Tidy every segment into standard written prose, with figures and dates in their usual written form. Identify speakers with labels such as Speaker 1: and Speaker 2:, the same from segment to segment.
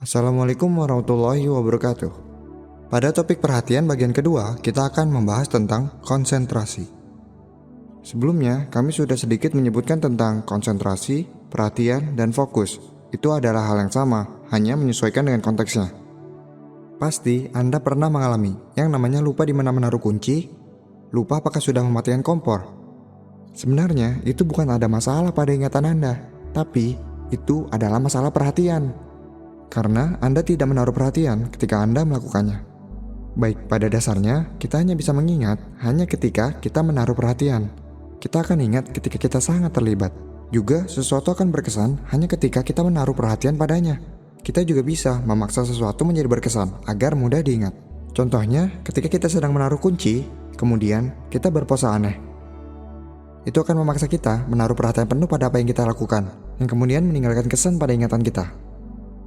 Speaker 1: Assalamualaikum warahmatullahi wabarakatuh. Pada topik perhatian bagian kedua, kita akan membahas tentang konsentrasi. Sebelumnya, kami sudah sedikit menyebutkan tentang konsentrasi, perhatian, dan fokus. Itu adalah hal yang sama, hanya menyesuaikan dengan konteksnya. Pasti Anda pernah mengalami yang namanya lupa di mana menaruh kunci, lupa apakah sudah mematikan kompor. Sebenarnya, itu bukan ada masalah pada ingatan Anda, tapi itu adalah masalah perhatian. Karena Anda tidak menaruh perhatian ketika Anda melakukannya. Baik, pada dasarnya kita hanya bisa mengingat hanya ketika kita menaruh perhatian. Kita akan ingat ketika kita sangat terlibat. Juga sesuatu akan berkesan hanya ketika kita menaruh perhatian padanya. Kita juga bisa memaksa sesuatu menjadi berkesan agar mudah diingat. Contohnya, ketika kita sedang menaruh kunci, kemudian kita berpose aneh. Itu akan memaksa kita menaruh perhatian penuh pada apa yang kita lakukan, yang kemudian meninggalkan kesan pada ingatan kita.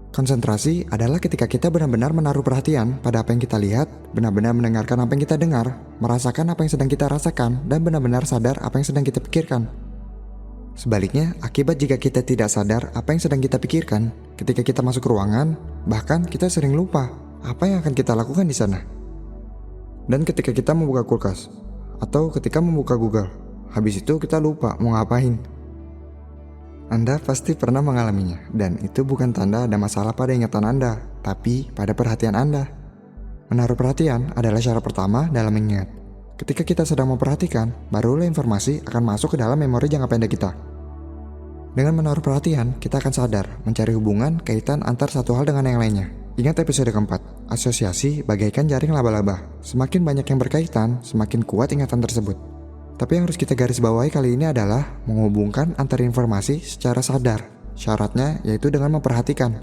Speaker 1: Konsentrasi adalah ketika kita benar-benar menaruh perhatian pada apa yang kita lihat, benar-benar mendengarkan apa yang kita dengar, merasakan apa yang sedang kita rasakan, dan benar-benar sadar apa yang sedang kita pikirkan. Sebaliknya, akibat jika kita tidak sadar apa yang sedang kita pikirkan, ketika kita masuk ke ruangan, bahkan kita sering lupa apa yang akan kita lakukan di sana. Dan ketika kita membuka kulkas, atau ketika membuka Google, habis itu kita lupa mau ngapain. Anda pasti pernah mengalaminya, dan itu bukan tanda ada masalah pada ingatan Anda, tapi pada perhatian Anda. Menaruh perhatian adalah syarat pertama dalam mengingat. Ketika kita sedang memperhatikan, barulah informasi akan masuk ke dalam memori jangka pendek kita. Dengan menaruh perhatian, kita akan sadar mencari hubungan kaitan antar satu hal dengan yang lainnya. Ingat episode keempat, asosiasi bagaikan jaring laba-laba. Semakin banyak yang berkaitan, semakin kuat ingatan tersebut. Tapi yang harus kita garis bawahi kali ini adalah menghubungkan antar informasi secara sadar. Syaratnya yaitu dengan memperhatikan.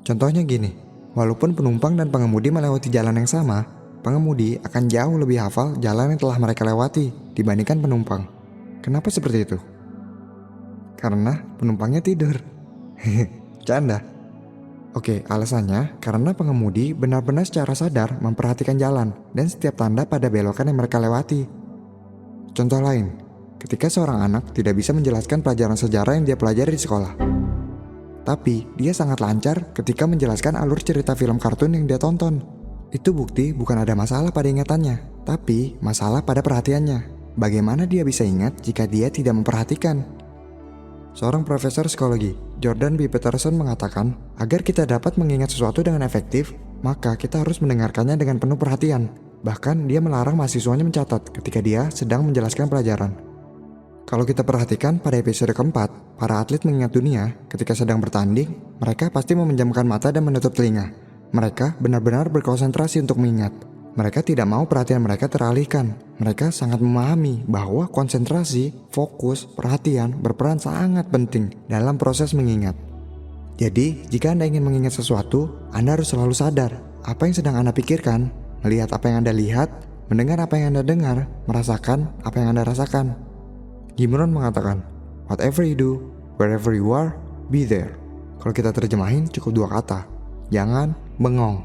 Speaker 1: Contohnya gini, walaupun penumpang dan pengemudi melewati jalan yang sama, pengemudi akan jauh lebih hafal jalan yang telah mereka lewati dibandingkan penumpang. Kenapa seperti itu? Karena penumpangnya tidur. Canda. Oke, alasannya karena pengemudi benar-benar secara sadar memperhatikan jalan dan setiap tanda pada belokan yang mereka lewati. Contoh lain, ketika seorang anak tidak bisa menjelaskan pelajaran sejarah yang dia pelajari di sekolah. Tapi, dia sangat lancar ketika menjelaskan alur cerita film kartun yang dia tonton. Itu bukti bukan ada masalah pada ingatannya, tapi masalah pada perhatiannya. Bagaimana dia bisa ingat jika dia tidak memperhatikan? Seorang profesor psikologi, Jordan B. Peterson mengatakan, agar kita dapat mengingat sesuatu dengan efektif, maka kita harus mendengarkannya dengan penuh perhatian. Bahkan dia melarang mahasiswanya mencatat ketika dia sedang menjelaskan pelajaran. Kalau kita perhatikan pada episode keempat, para atlet mengingat dunia ketika sedang bertanding, mereka pasti memejamkan mata dan menutup telinga. Mereka benar-benar berkonsentrasi untuk mengingat. Mereka tidak mau perhatian mereka teralihkan. Mereka sangat memahami bahwa konsentrasi, fokus, perhatian berperan sangat penting dalam proses mengingat. Jadi, jika Anda ingin mengingat sesuatu, Anda harus selalu sadar apa yang sedang Anda pikirkan, melihat apa yang Anda lihat, mendengar apa yang Anda dengar, merasakan apa yang Anda rasakan. Gibran mengatakan, whatever you do, wherever you are, be there. Kalau kita terjemahin cukup dua kata, jangan bengong.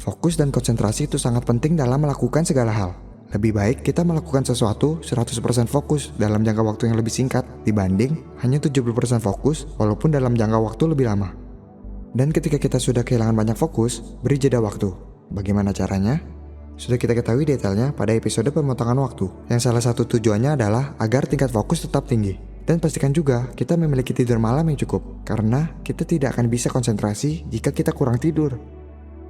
Speaker 1: Fokus dan konsentrasi itu sangat penting dalam melakukan segala hal. Lebih baik kita melakukan sesuatu 100% fokus dalam jangka waktu yang lebih singkat dibanding hanya 70% fokus walaupun dalam jangka waktu lebih lama. Dan ketika kita sudah kehilangan banyak fokus, beri jeda waktu. Bagaimana caranya? Sudah kita ketahui detailnya pada episode pemotongan waktu, yang salah satu tujuannya adalah agar tingkat fokus tetap tinggi. Dan pastikan juga kita memiliki tidur malam yang cukup, karena kita tidak akan bisa konsentrasi jika kita kurang tidur.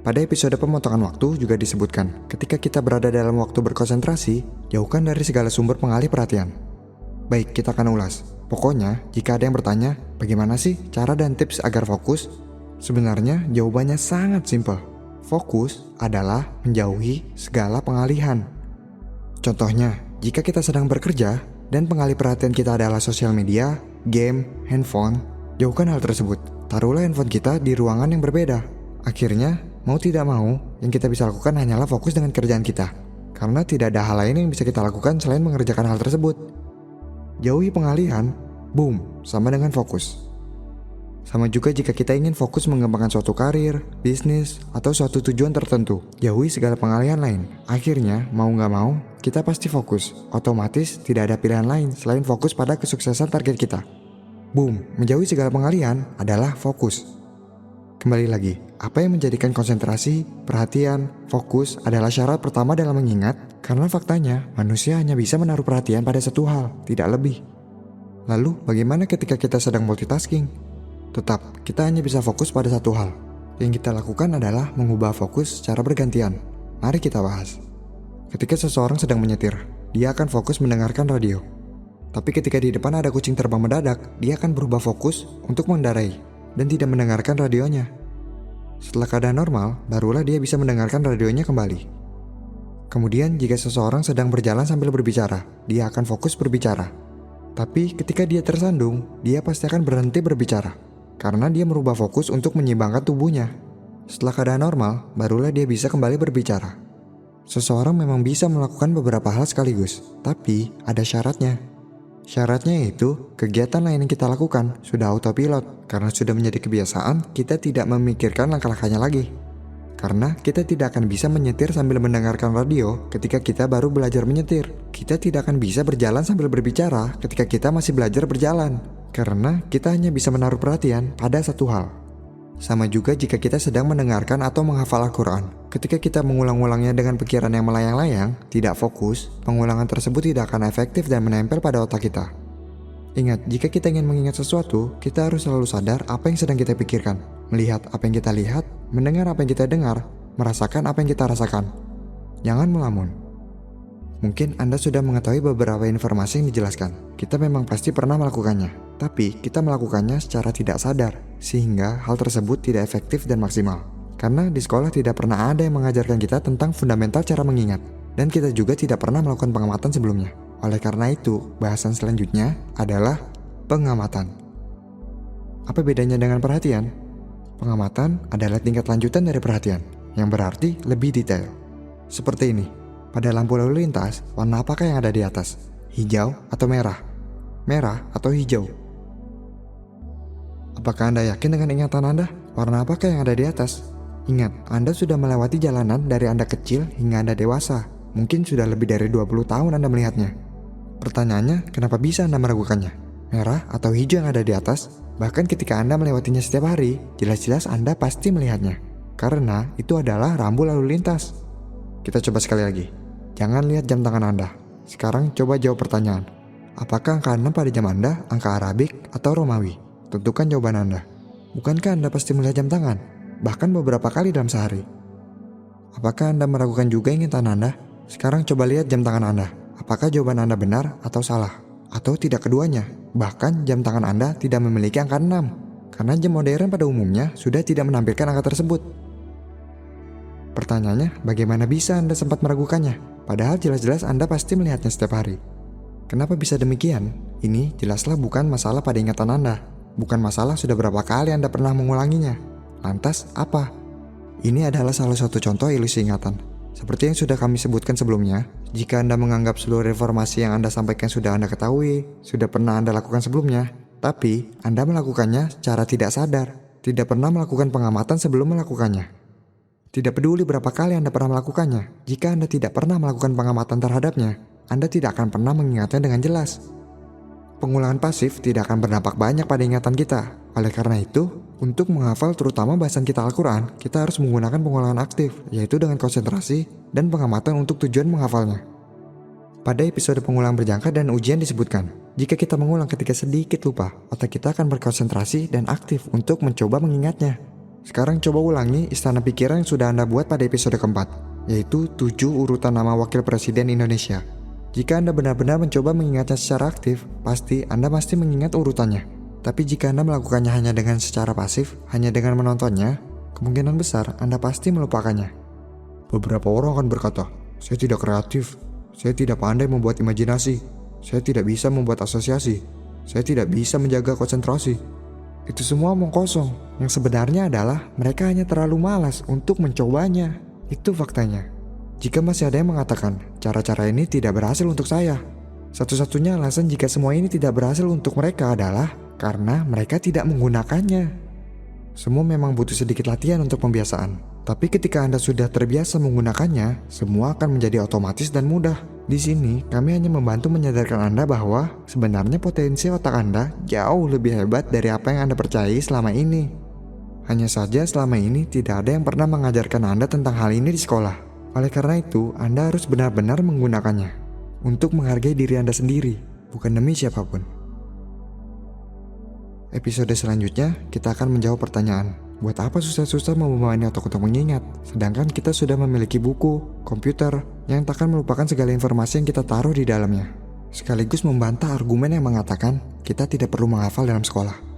Speaker 1: Pada episode pemotongan waktu juga disebutkan, ketika kita berada dalam waktu berkonsentrasi, jauhkan dari segala sumber pengalih perhatian. Baik, kita akan ulas. Pokoknya, jika ada yang bertanya, bagaimana sih cara dan tips agar fokus? Sebenarnya jawabannya sangat simpel. Fokus adalah menjauhi segala pengalihan. Contohnya, jika kita sedang bekerja dan pengalih perhatian kita adalah sosial media, game, handphone, jauhkan hal tersebut. Taruhlah handphone kita di ruangan yang berbeda. Akhirnya, mau tidak mau, yang kita bisa lakukan hanyalah fokus dengan kerjaan kita. Karena tidak ada hal lain yang bisa kita lakukan selain mengerjakan hal tersebut. Jauhi pengalihan, boom, sama dengan fokus. Sama juga jika kita ingin fokus mengembangkan suatu karir, bisnis, atau suatu tujuan tertentu. Jauhi segala pengalihan lain. Akhirnya, mau nggak mau, kita pasti fokus. Otomatis tidak ada pilihan lain selain fokus pada kesuksesan target kita. Boom, menjauhi segala pengalihan adalah fokus. Kembali lagi, apa yang menjadikan konsentrasi, perhatian, fokus adalah syarat pertama dalam mengingat, karena faktanya manusia hanya bisa menaruh perhatian pada satu hal, tidak lebih. Lalu, bagaimana ketika kita sedang multitasking? Tetap, kita hanya bisa fokus pada satu hal. Yang kita lakukan adalah mengubah fokus secara bergantian. Mari kita bahas. Ketika seseorang sedang menyetir, dia akan fokus mendengarkan radio. Tapi ketika di depan ada kucing terbang mendadak, dia akan berubah fokus untuk mengendarai dan tidak mendengarkan radionya. Setelah keadaan normal, barulah dia bisa mendengarkan radionya kembali. Kemudian jika seseorang sedang berjalan sambil berbicara, dia akan fokus berbicara. Tapi ketika dia tersandung, dia pasti akan berhenti berbicara, karena dia merubah fokus untuk menyeimbangkan tubuhnya. Setelah keadaan normal, barulah dia bisa kembali berbicara. Seseorang memang bisa melakukan beberapa hal sekaligus, tapi ada syaratnya. Syaratnya yaitu, kegiatan lain yang kita lakukan sudah autopilot. Karena sudah menjadi kebiasaan, kita tidak memikirkan langkah-langkahnya lagi. Karena kita tidak akan bisa menyetir sambil mendengarkan radio ketika kita baru belajar menyetir. Kita tidak akan bisa berjalan sambil berbicara ketika kita masih belajar berjalan. Karena kita hanya bisa menaruh perhatian pada satu hal. Sama juga jika kita sedang mendengarkan atau menghafal Al-Quran. Ketika kita mengulang-ulangnya dengan pikiran yang melayang-layang, tidak fokus, pengulangan tersebut tidak akan efektif dan menempel pada otak kita. Ingat, jika kita ingin mengingat sesuatu, kita harus selalu sadar apa yang sedang kita pikirkan, melihat apa yang kita lihat, mendengar apa yang kita dengar, merasakan apa yang kita rasakan. Jangan melamun. Mungkin Anda sudah mengetahui beberapa informasi yang dijelaskan. Kita memang pasti pernah melakukannya, tapi kita melakukannya secara tidak sadar, sehingga hal tersebut tidak efektif dan maksimal. Karena di sekolah tidak pernah ada yang mengajarkan kita tentang fundamental cara mengingat, dan kita juga tidak pernah melakukan pengamatan sebelumnya. Oleh karena itu, bahasan selanjutnya adalah pengamatan. Apa bedanya dengan perhatian? Pengamatan adalah tingkat lanjutan dari perhatian, yang berarti lebih detail. Seperti ini, pada lampu lalu lintas, warna apakah yang ada di atas? Hijau atau merah? Merah atau hijau? Apakah Anda yakin dengan ingatan Anda? Warna apakah yang ada di atas? Ingat, Anda sudah melewati jalanan dari Anda kecil hingga Anda dewasa. Mungkin sudah lebih dari 20 tahun Anda melihatnya. Pertanyaannya, kenapa bisa Anda meragukannya? Merah atau hijau yang ada di atas? Bahkan ketika Anda melewatinya setiap hari, jelas-jelas Anda pasti melihatnya. Karena itu adalah rambu lalu lintas. Kita coba sekali lagi. Jangan lihat jam tangan Anda. Sekarang coba jawab pertanyaan. Apakah angka 6 pada jam Anda angka Arabik atau Romawi? Tentukan jawaban Anda. Bukankah Anda pasti melihat jam tangan? Bahkan beberapa kali dalam sehari. Apakah Anda meragukan juga ingatan Anda? Sekarang coba lihat jam tangan Anda. Apakah jawaban Anda benar atau salah? Atau tidak keduanya? Bahkan jam tangan Anda tidak memiliki angka 6. Karena jam modern pada umumnya sudah tidak menampilkan angka tersebut. Pertanyaannya, bagaimana bisa Anda sempat meragukannya? Padahal jelas-jelas Anda pasti melihatnya setiap hari. Kenapa bisa demikian? Ini jelaslah bukan masalah pada ingatan Anda. Bukan masalah sudah berapa kali Anda pernah mengulanginya. Lantas apa? Ini adalah salah satu contoh ilusi ingatan. Seperti yang sudah kami sebutkan sebelumnya, jika Anda menganggap seluruh informasi yang Anda sampaikan sudah Anda ketahui, sudah pernah Anda lakukan sebelumnya, tapi Anda melakukannya secara tidak sadar, tidak pernah melakukan pengamatan sebelum melakukannya. Tidak peduli berapa kali Anda pernah melakukannya, jika Anda tidak pernah melakukan pengamatan terhadapnya, Anda tidak akan pernah mengingatnya dengan jelas. Pengulangan pasif tidak akan berdampak banyak pada ingatan kita. Oleh karena itu, untuk menghafal terutama bahasan kita Al-Quran, kita harus menggunakan pengulangan aktif, yaitu dengan konsentrasi dan pengamatan untuk tujuan menghafalnya. Pada episode pengulangan berjangka dan ujian disebutkan, jika kita mengulang ketika sedikit lupa, otak kita akan berkonsentrasi dan aktif untuk mencoba mengingatnya. Sekarang coba ulangi istana pikiran yang sudah Anda buat pada episode keempat, yaitu 7 urutan nama Wakil Presiden Indonesia. Jika Anda benar-benar mencoba mengingatnya secara aktif, Anda pasti mengingat urutannya. Tapi jika Anda melakukannya hanya dengan secara pasif, hanya dengan menontonnya, kemungkinan besar Anda pasti melupakannya. Beberapa orang akan berkata, saya tidak kreatif, saya tidak pandai membuat imajinasi, saya tidak bisa membuat asosiasi, saya tidak bisa menjaga konsentrasi. Itu semua omong kosong, yang sebenarnya adalah mereka hanya terlalu malas untuk mencobanya. Itu faktanya. Jika masih ada yang mengatakan, cara-cara ini tidak berhasil untuk saya, satu-satunya alasan jika semua ini tidak berhasil untuk mereka adalah karena mereka tidak menggunakannya. Semua memang butuh sedikit latihan untuk pembiasaan. Tapi ketika Anda sudah terbiasa menggunakannya, semua akan menjadi otomatis dan mudah. Di sini, kami hanya membantu menyadarkan Anda bahwa sebenarnya potensi otak Anda jauh lebih hebat dari apa yang Anda percayai selama ini. Hanya saja selama ini tidak ada yang pernah mengajarkan Anda tentang hal ini di sekolah. Oleh karena itu, Anda harus benar-benar menggunakannya untuk menghargai diri Anda sendiri, bukan demi siapapun. Episode selanjutnya, kita akan menjawab pertanyaan, buat apa susah-susah membebani otak untuk mengingat, sedangkan kita sudah memiliki buku, komputer, yang takkan melupakan segala informasi yang kita taruh di dalamnya. Sekaligus membantah argumen yang mengatakan kita tidak perlu menghafal dalam sekolah.